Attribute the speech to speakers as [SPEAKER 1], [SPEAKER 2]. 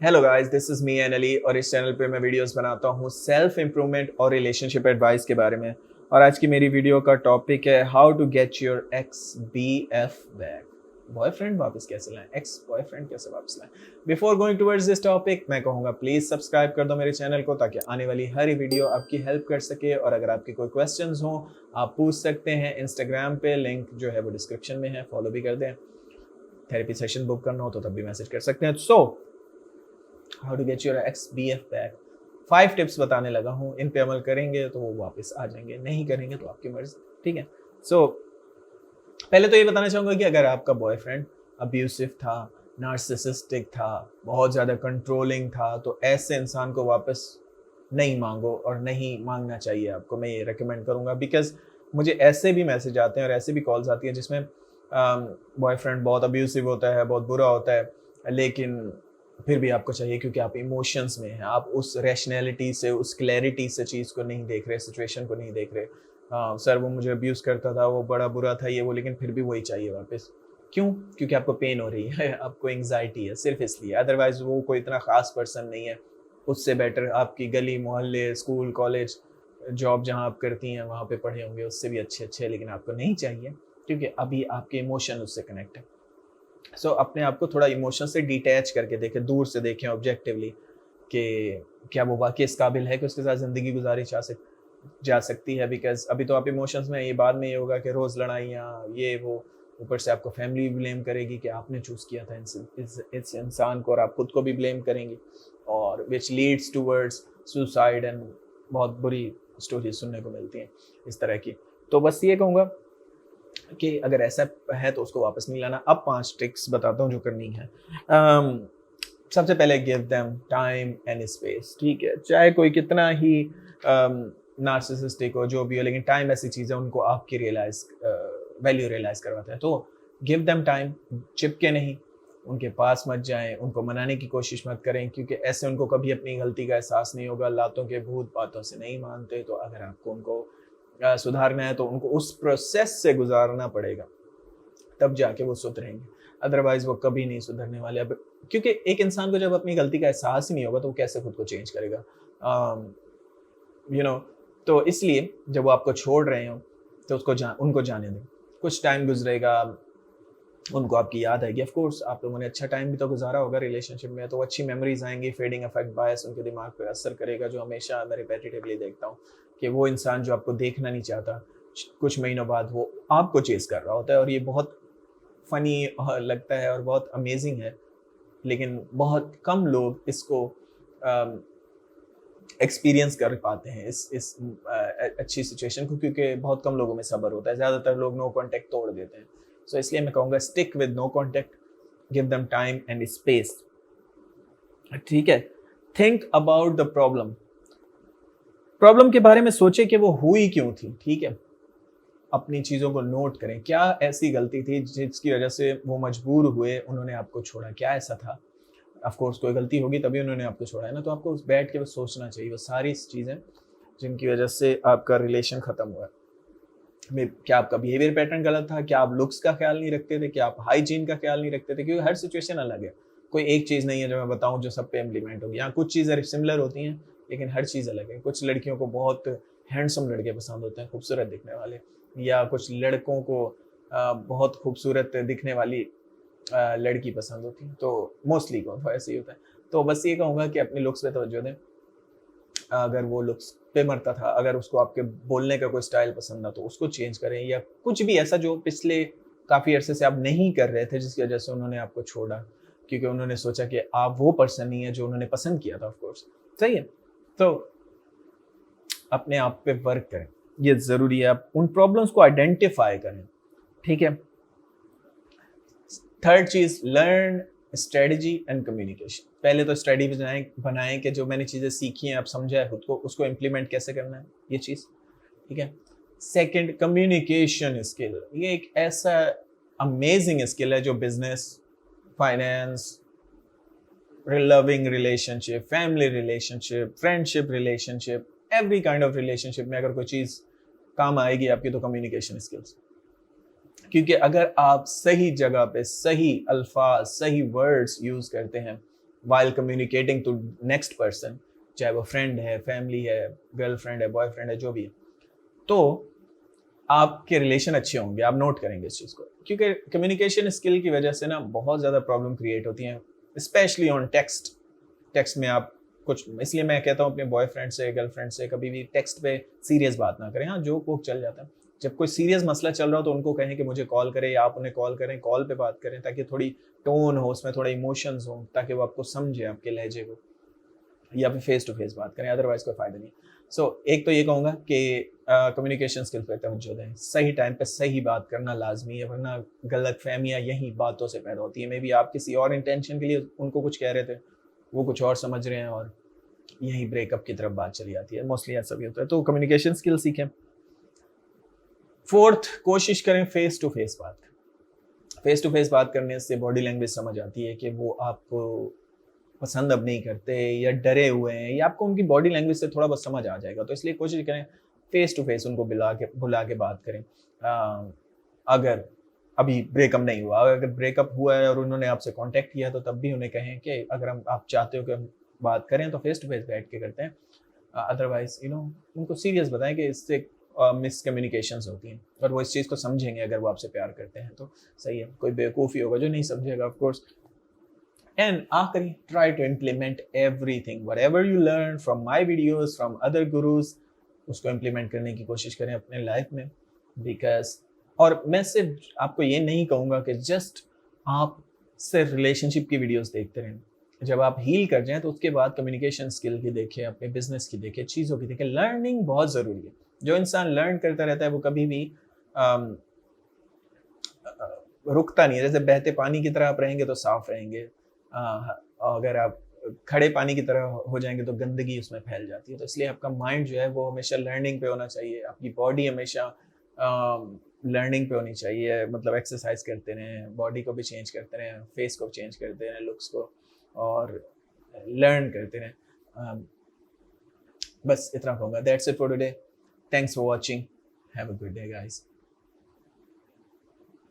[SPEAKER 1] Hello guys, this is me N Ali और इस channel पे मैं वीडियोस बनाता हूँ सेल्फ इम्प्रूवमेंट और रिलेशनशिप एडवाइस के बारे में। और आज की मेरी वीडियो का टॉपिक है how to get your ex B F back. Boyfriend वापस कैसे लाएं, एक्स बॉयफ्रेंड कैसे वापस लाएं। Before going towards this topic मैं कहूँगा प्लीज सब्सक्राइब कर दो मेरे चैनल को ताकि आने वाली हर वीडियो आपकी हेल्प कर सके। और अगर आपके कोई क्वेश्चंस हो आप पूछ सकते हैं इंस्टाग्राम पे, लिंक जो है वो डिस्क्रिप्शन में है, फॉलो भी कर दें। थेरेपी सेशन बुक करना हो तो तब भी मैसेज कर सकते हैं। How to get your ex B F back, 5 tips बताने लगा हूँ। इन पे अमल करेंगे तो वो वापस आ जाएंगे, नहीं करेंगे तो आपकी मर्जी। ठीक है। पहले तो ये बताना चाहूँगा कि अगर आपका बॉयफ्रेंड अब्यूसिव था, नार्सिसिस्टिक था, बहुत ज़्यादा कंट्रोलिंग था, तो ऐसे इंसान को वापस नहीं मांगो और नहीं मांगना चाहिए आपको। मैं ये रिकमेंड करूँगा बिकॉज मुझे ऐसे भी मैसेज आते हैं और ऐसे भी कॉल्स आती हैं जिसमें बॉयफ्रेंड बहुत अब्यूसिव होता है, बहुत बुरा होता है, लेकिन फिर भी आपको चाहिए क्योंकि आप इमोशंस में हैं। आप उस रैशनैलिटी से, उस क्लैरिटी से चीज़ को नहीं देख रहे, सिचुएशन को नहीं देख रहे। सर वो मुझे अब्यूज़ करता था, वो बड़ा बुरा था, ये वो, लेकिन फिर भी वही चाहिए वापस। क्यों? क्योंकि आपको पेन हो रही है, आपको एंग्जाइटी है, सिर्फ इसलिए। अदरवाइज़ वो कोई इतना ख़ास पर्सन नहीं है। उससे बेटर आपकी गली, मोहल्ले, स्कूल, कॉलेज, जॉब जहाँ आप करती हैं वहाँ पे पढ़े होंगे, उससे भी अच्छे-अच्छे, लेकिन आपको नहीं चाहिए क्योंकि अभी आपके इमोशन उससे कनेक्ट है। अपने आप को थोड़ा इमोशन से डिटैच करके देखें, दूर से देखें ऑब्जेक्टिवली कि क्या वो वाक़ई इस काबिल है कि उसके साथ ज़िंदगी गुज़ारी जा सकती है। बिकॉज़ अभी तो आप इमोशंस में, ये बाद में ये होगा कि रोज़ लड़ाइयाँ, ये वो, ऊपर से आपको फैमिली भी ब्लेम करेगी कि आपने चूज़ किया था इस इंसान को, और आप खुद को भी ब्लेम करेंगी, और which Leeds towards suicide and बहुत बुरी स्टोरीज़ सुनने को मिलती हैं इस तरह की। तो बस ये कहूँगा कि अगर ऐसा है तो उसको वापस नहीं लाना। अब 5 ट्रिक्स बताता हूँ जो करनी है। सबसे पहले give them time and space. ठीक है, चाहे कोई कितना ही नार्सिसिस्टिक हो, जो भी हो, लेकिन टाइम ऐसी चीज़ है उनको आपकी वैल्यू रियलाइज करवाता है। तो गिव देम टाइम, चिपके नहीं, उनके पास मत जाएं, उनको मनाने की कोशिश मत करें क्योंकि ऐसे उनको कभी अपनी गलती का एहसास नहीं होगा। लातों के भूत बातों से नहीं मानते। तो अगर आपको उनको सुधारना है तो उनको उस प्रोसेस से गुजारना पड़ेगा, तब जाके वो सुधरेंगे। अदरवाइज वो कभी नहीं सुधरने वाले। अब क्योंकि एक इंसान को जब अपनी गलती का एहसास ही नहीं होगा तो वो कैसे खुद को चेंज करेगा। यू नो तो इसलिए जब वो आपको छोड़ रहे हो तो उनको जाने दें। कुछ टाइम गुजरेगा, उनको आपकी याद आएगी। ऑफ कोर्स आप लोगों ने अच्छा टाइम भी तो गुजारा होगा रिलेशनशिप में, तो अच्छी मेमोरीज आएंगी। फेडिंग इफेक्ट बायस उनके दिमाग पे असर करेगा, जो हमेशा मैं रिपीटेटिवली देखता हूँ कि वो इंसान जो आपको देखना नहीं चाहता, कुछ महीनों बाद वो आपको चेस कर रहा होता है। और ये बहुत फनी लगता है और बहुत अमेजिंग है, लेकिन बहुत कम लोग इसको एक्सपीरियंस कर पाते हैं इस अच्छी सिचुएशन को, क्योंकि बहुत कम लोगों में सब्र होता है। ज़्यादातर लोग नो कांटेक्ट तोड़ देते हैं। इसलिए मैं कहूँगा stick with no contact, give them time and space. ठीक है। थिंक अबाउट द प्रॉब्लम के बारे में सोचे कि वो हुई क्यों थी। ठीक है, अपनी चीज़ों को नोट करें। क्या ऐसी गलती थी जिसकी वजह से वो मजबूर हुए, उन्होंने आपको छोड़ा? क्या ऐसा था? ऑफ कोर्स कोई गलती होगी तभी उन्होंने आपको छोड़ा है ना। तो आपको बैठ के बस सोचना चाहिए वो सारी चीज़ें जिनकी वजह से आपका रिलेशन ख़त्म हुआ है। क्या आपका बिहेवियर पैटर्न गलत था? क्या आप लुक्स का ख्याल नहीं रखते थे? क्या आप हाइजीन का ख्याल नहीं रखते थे? क्योंकि हर सिचुएशन अलग है। कोई एक चीज़ नहीं है जो मैं बताऊँ जो सब पे इम्प्लीमेंट होगी। हाँ, कुछ चीज़ें सिमिलर होती हैं लेकिन हर चीज़ अलग है। कुछ लड़कियों को बहुत हैंडसम लड़के पसंद होते हैं, खूबसूरत दिखने वाले, या कुछ लड़कों को बहुत खूबसूरत दिखने वाली लड़की पसंद होती है। तो मोस्टली को तो ऐसे ही होता है। तो बस ये कहूँगा कि अपने लुक्स पे तवज्जो दें। अगर वो लुक्स पे मरता था, अगर उसको आपके बोलने का कोई स्टाइल पसंद ना तो उसको चेंज करें, या कुछ भी ऐसा जो पिछले काफ़ी अरसे से आप नहीं कर रहे थे जिसकी वजह से उन्होंने आपको छोड़ा, क्योंकि उन्होंने सोचा कि आप वो पर्सन नहीं है जो उन्होंने पसंद किया था। ऑफ कोर्स सही है। तो अपने आप पे वर्क करें, ये ज़रूरी है। आप उन प्रॉब्लम्स को आइडेंटिफाई करें। ठीक है। थर्ड चीज, लर्न स्ट्रेटजी एंड कम्युनिकेशन। पहले तो स्ट्रेटजी बनाएं कि जो मैंने चीज़ें सीखी हैं, आप समझा है खुद को, उसको इम्प्लीमेंट कैसे करना है, ये चीज़। ठीक है। Second, communication skill. ये एक ऐसा अमेजिंग स्किल है जो business, finance, loving relationship, family relationship, friendship relationship, every kind of relationship में अगर कोई चीज़ काम आएगी आपकी तो कम्युनिकेशन स्किल्स। क्योंकि अगर आप सही जगह पे सही अल्फाज, सही वर्ड्स यूज करते हैं, while communicating to next person, चाहे वो फ्रेंड है, फैमिली है, गर्लफ्रेंड है, बॉयफ्रेंड है, जो भी है, तो आपके रिलेशन अच्छे होंगे, आप नोट करेंगे इस चीज़ को, क्योंकि कम्युनिकेशन स्किल की वजह से ना बहुत ज़्यादा प्रॉब्लम क्रिएट होती हैं, स्पेशली ऑन टेक्स्ट में आप कुछ, इसलिए मैं कहता हूँ अपने बॉयफ्रेंड से, गर्लफ्रेंड से कभी भी टेक्स्ट पे सीरियस बात ना करें। हाँ, जोक वोक चल जाता है, जब कोई सीरियस मसला चल रहा हो तो उनको कहें कि मुझे कॉल करें, या आप उन्हें कॉल करें, कॉल पे बात करें, ताकि थोड़ी टोन हो उसमें, थोड़ा इमोशंस हो, ताकि वो आपको समझे, आपके लहजे को, या फिर फेस टू फेस बात करें, अदरवाइज कोई फायदा नहीं। एक तो ये कहूँगा कि कम्युनिकेशन स्किल पे तवज्जो दें, सही टाइम पे सही बात करना लाजमी है, वरना गलत फहमियाँ यही बातों से पैदा होती है। मे बी आप किसी और इंटेंशन के लिए उनको कुछ कह रहे थे, वो कुछ और समझ रहे हैं, और यही ब्रेकअप की तरफ बात चली जाती है। मोस्टली ऐसा भी होता है, तो कम्युनिकेशन स्किल सीखें। फोर्थ, कोशिश करें फेस टू फेस बात। फेस टू फेस बात करने से बॉडी लैंग्वेज समझ आती है कि वो आपको पसंद अब नहीं करते, या डरे हुए हैं, या आपको उनकी बॉडी लैंग्वेज से थोड़ा बहुत समझ आ जाएगा। तो इसलिए कोशिश करें फेस टू फेस उनको बुला के बात करें। अगर अभी ब्रेकअप नहीं हुआ, अगर ब्रेकअप हुआ है और उन्होंने आपसे कांटेक्ट किया, तो तब भी उन्हें कहें कि अगर आप चाहते हो कि हम बात करें तो फेस टू फेस बैठ के करते हैं, अदरवाइज उनको सीरियस बताएं कि इससे मिसकम्युनिकेशंस होती हैं, और वो इस चीज़ को समझेंगे। अगर वो आपसे प्यार करते हैं तो सही है, कोई बेवकूफ़ी होगा जो नहीं समझेगा, ऑफ कोर्स। एंड आखिरी, try to implement everything whatever you learn from my videos, from other gurus, उसको इम्प्लीमेंट करने की कोशिश करें अपने लाइफ में, बिकॉज, और मैं सिर्फ आपको ये नहीं कहूँगा कि जस्ट आप सिर्फ रिलेशनशिप की वीडियोस देखते रहें। जब आप हील कर जाएं तो उसके बाद कम्युनिकेशन स्किल की देखें, अपने बिजनेस की देखें, चीज़ों की देखें। लर्निंग बहुत ज़रूरी है। जो इंसान लर्न करता रहता है वो कभी भी रुकता नहीं है। जैसे बहते पानी की तरह आप रहेंगे तो साफ रहेंगे, अगर आप खड़े पानी की तरह हो जाएंगे तो गंदगी उसमें फैल जाती है। तो इसलिए आपका माइंड जो है वो हमेशा लर्निंग पे होना चाहिए, आपकी बॉडी हमेशा लर्निंग पे होनी चाहिए। मतलब एक्सरसाइज करते रहें, बॉडी को भी चेंज करते रहें, फेस को चेंज करते रहें, लुक्स को, और लर्न करते रहें। बस इतना कहूँगा। That's it for today. Thanks for watching. Have a good day guys.